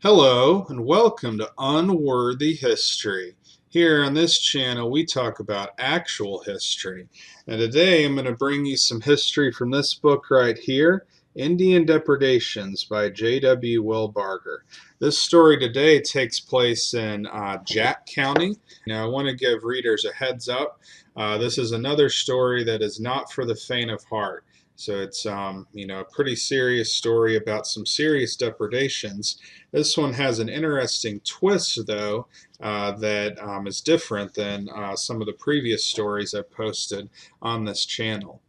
Hello and welcome to Unworthy History. Here on this channel we talk about actual history. And today I'm going to bring you some history from this book right here, Indian Depredations by J.W. Wilbarger. This story today takes place in Jack County. Now I want to give readers a heads up. This is another story that is not for the faint of heart. So it's a pretty serious story about some serious depredations. This one has an interesting twist, though, that is different than some of the previous stories I've posted on this channel.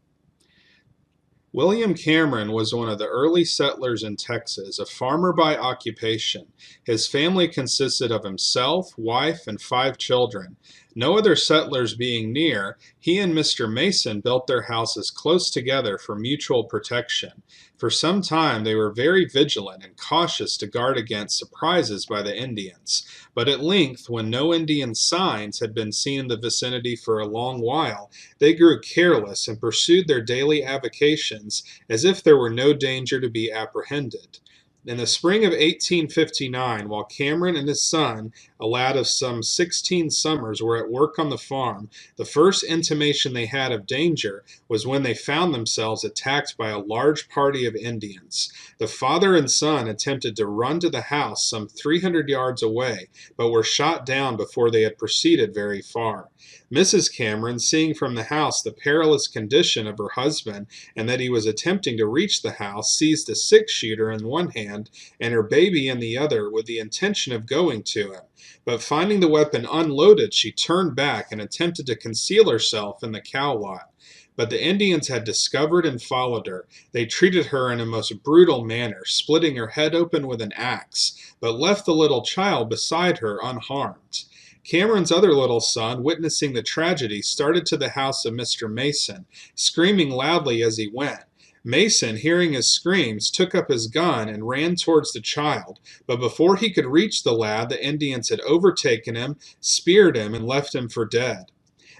William Cameron was one of the early settlers in Texas, a farmer by occupation. His family consisted of himself, wife, and 5 children. No other settlers being near, he and Mr. Mason built their houses close together for mutual protection. For some time they were very vigilant and cautious to guard against surprises by the Indians. But at length, when no Indian signs had been seen in the vicinity for a long while, they grew careless and pursued their daily avocations as if there were no danger to be apprehended. In the spring of 1859, while Cameron and his son, a lad of some 16 summers, were at work on the farm, the first intimation they had of danger was when they found themselves attacked by a large party of Indians. The father and son attempted to run to the house some 300 yards away, but were shot down before they had proceeded very far. Mrs. Cameron, seeing from the house the perilous condition of her husband and that he was attempting to reach the house, seized a 6-shooter in one hand and her baby in the other with the intention of going to him. But finding the weapon unloaded, she turned back and attempted to conceal herself in the cow lot. But the Indians had discovered and followed her. They treated her in a most brutal manner, splitting her head open with an axe, but left the little child beside her unharmed. Cameron's other little son, witnessing the tragedy, started to the house of Mr. Mason, screaming loudly as he went. Mason, hearing his screams, took up his gun and ran towards the child, but before he could reach the lad, the Indians had overtaken him, speared him, and left him for dead.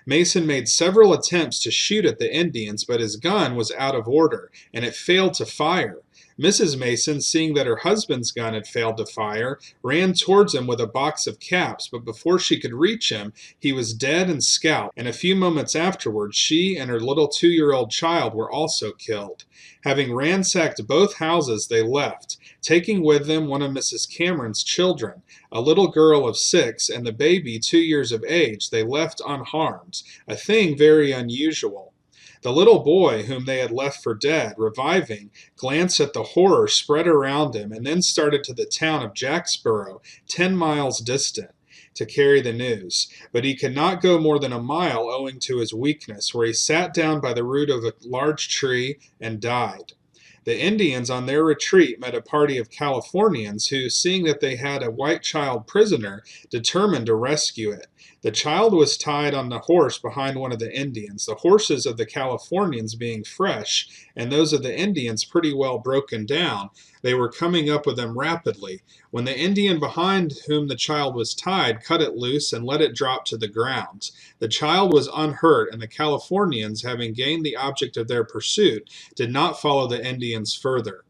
Mason made several attempts to shoot at the Indians, but his gun was out of order, and it failed to fire. Mrs. Mason, seeing that her husband's gun had failed to fire, ran towards him with a box of caps, but before she could reach him, he was dead and scalped, and a few moments afterwards she and her little 2-year-old child were also killed. Having ransacked both houses, they left, taking with them one of Mrs. Cameron's children, a little girl of 6, and the baby 2 years of age they left unharmed, a thing very unusual. The little boy, whom they had left for dead, reviving, glanced at the horror spread around him and then started to the town of Jacksboro, 10 miles distant, to carry the news. But he could not go more than a mile owing to his weakness, where he sat down by the root of a large tree and died. The Indians on their retreat met a party of Californians who, seeing that they had a white child prisoner, determined to rescue it. The child was tied on the horse behind one of the Indians, the horses of the Californians being fresh, and those of the Indians pretty well broken down. They were coming up with them rapidly, when the Indian behind whom the child was tied cut it loose and let it drop to the ground. The child was unhurt, and the Californians, having gained the object of their pursuit, did not follow the Indians further.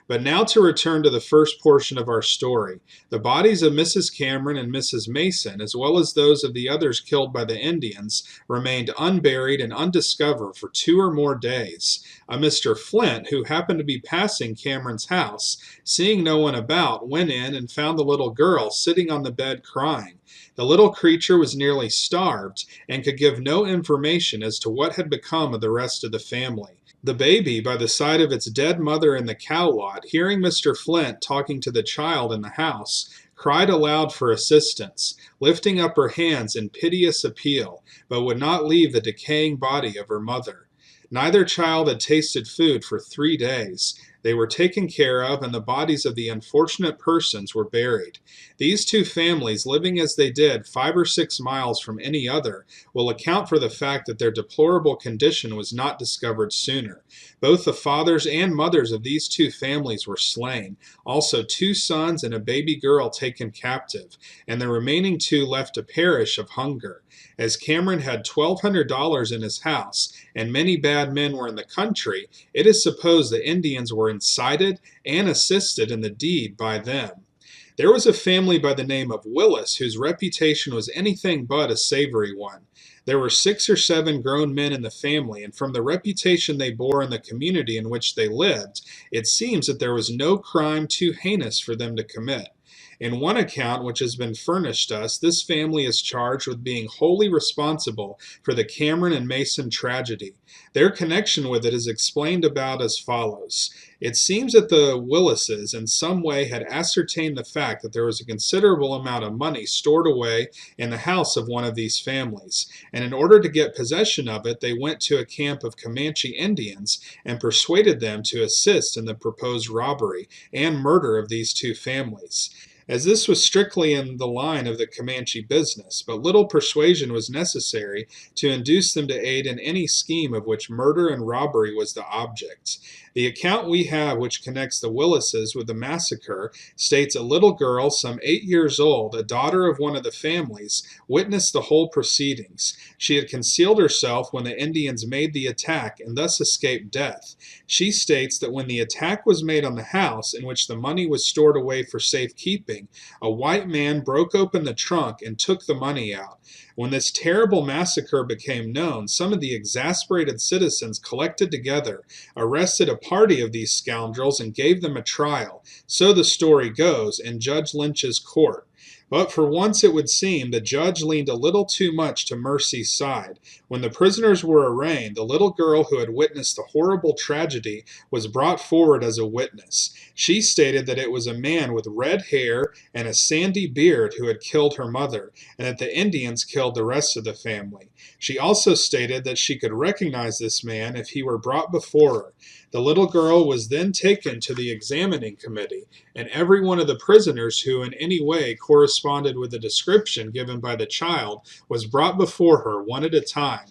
But now to return to the first portion of our story. The bodies of Mrs. Cameron and Mrs. Mason, as well as those of the others killed by the Indians, remained unburied and undiscovered for 2 or more days. A Mr. Flint, who happened to be passing Cameron's house, seeing no one about, went in and found the little girl sitting on the bed crying. The little creature was nearly starved and could give no information as to what had become of the rest of the family. The baby, by the side of its dead mother in the cow lot, hearing Mr. Flint talking to the child in the house, cried aloud for assistance, lifting up her hands in piteous appeal, but would not leave the decaying body of her mother. Neither child had tasted food for 3 days. They were taken care of, and the bodies of the unfortunate persons were buried. These 2 families, living as they did 5 or 6 miles from any other, will account for the fact that their deplorable condition was not discovered sooner. Both the fathers and mothers of these 2 families were slain, also 2 sons and a baby girl taken captive, and the remaining 2 left to perish of hunger. As Cameron had $1,200 in his house, and many bad men were in the country, it is supposed the Indians were incited and assisted in the deed by them. There was a family by the name of Willis whose reputation was anything but a savory one. There were 6 or 7 grown men in the family, and from the reputation they bore in the community in which they lived, it seems that there was no crime too heinous for them to commit. In one account which has been furnished us, this family is charged with being wholly responsible for the Cambern and Mason tragedy. Their connection with it is explained about as follows. It seems that the Willises in some way had ascertained the fact that there was a considerable amount of money stored away in the house of one of these families, and in order to get possession of it, they went to a camp of Comanche Indians and persuaded them to assist in the proposed robbery and murder of these 2 families. As this was strictly in the line of the Comanche business, but little persuasion was necessary to induce them to aid in any scheme of which murder and robbery was the object. The account we have which connects the Willises with the massacre states a little girl, some 8 years old, a daughter of one of the families, witnessed the whole proceedings. She had concealed herself when the Indians made the attack and thus escaped death. She states that when the attack was made on the house in which the money was stored away for safekeeping, a white man broke open the trunk and took the money out. When this terrible massacre became known, some of the exasperated citizens collected together, arrested a party of these scoundrels, and gave them a trial, so the story goes, in Judge Lynch's court. But for once it would seem the judge leaned a little too much to mercy's side. When the prisoners were arraigned, the little girl who had witnessed the horrible tragedy was brought forward as a witness. She stated that it was a man with red hair and a sandy beard who had killed her mother, and that the Indians killed the rest of the family. She also stated that she could recognize this man if he were brought before her. The little girl was then taken to the examining committee, and every one of the prisoners who in any way corresponded with the description given by the child was brought before her one at a time.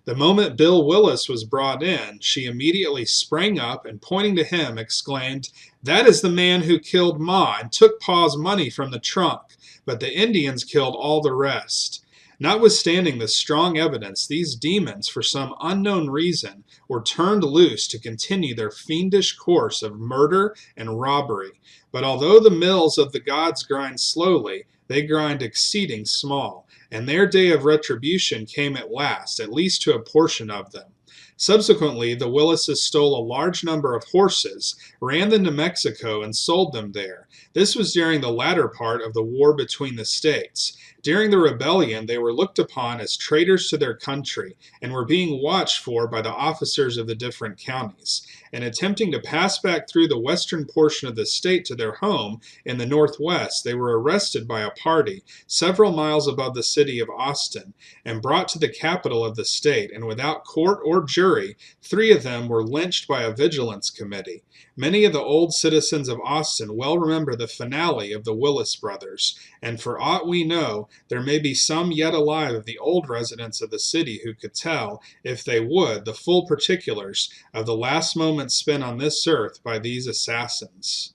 The moment Bill Willis was brought in, she immediately sprang up and, pointing to him, exclaimed, "That is the man who killed Ma and took Pa's money from the trunk, but the Indians killed all the rest." Notwithstanding the strong evidence, these demons, for some unknown reason, were turned loose to continue their fiendish course of murder and robbery. But although the mills of the gods grind slowly, they grind exceeding small, and their day of retribution came at last, at least to a portion of them. Subsequently, the Willises stole a large number of horses, ran them to Mexico, and sold them there. This was during the latter part of the war between the states. During the rebellion, they were looked upon as traitors to their country and were being watched for by the officers of the different counties. In attempting to pass back through the western portion of the state to their home in the northwest, they were arrested by a party several miles above the city of Austin and brought to the capital of the state, and without court or jury, 3 of them were lynched by a vigilance committee. Many of the old citizens of Austin well remember the finale of the Willis brothers, and for aught we know, there may be some yet alive of the old residents of the city who could tell, if they would, the full particulars of the last moments spent on this earth by these assassins.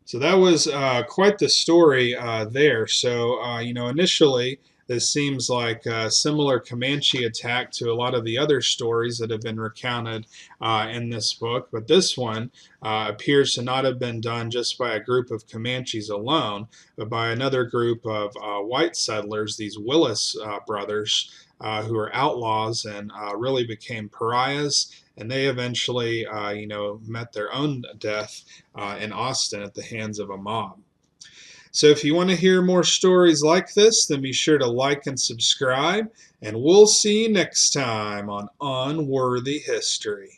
So that was quite the story there. So, initially, this seems like a similar Comanche attack to a lot of the other stories that have been recounted in this book. But this one appears to not have been done just by a group of Comanches alone, but by another group of white settlers, these Willis brothers, who are outlaws and really became pariahs. And they eventually, met their own death in Austin at the hands of a mob. So if you want to hear more stories like this, then be sure to like and subscribe, and we'll see you next time on Unworthy History.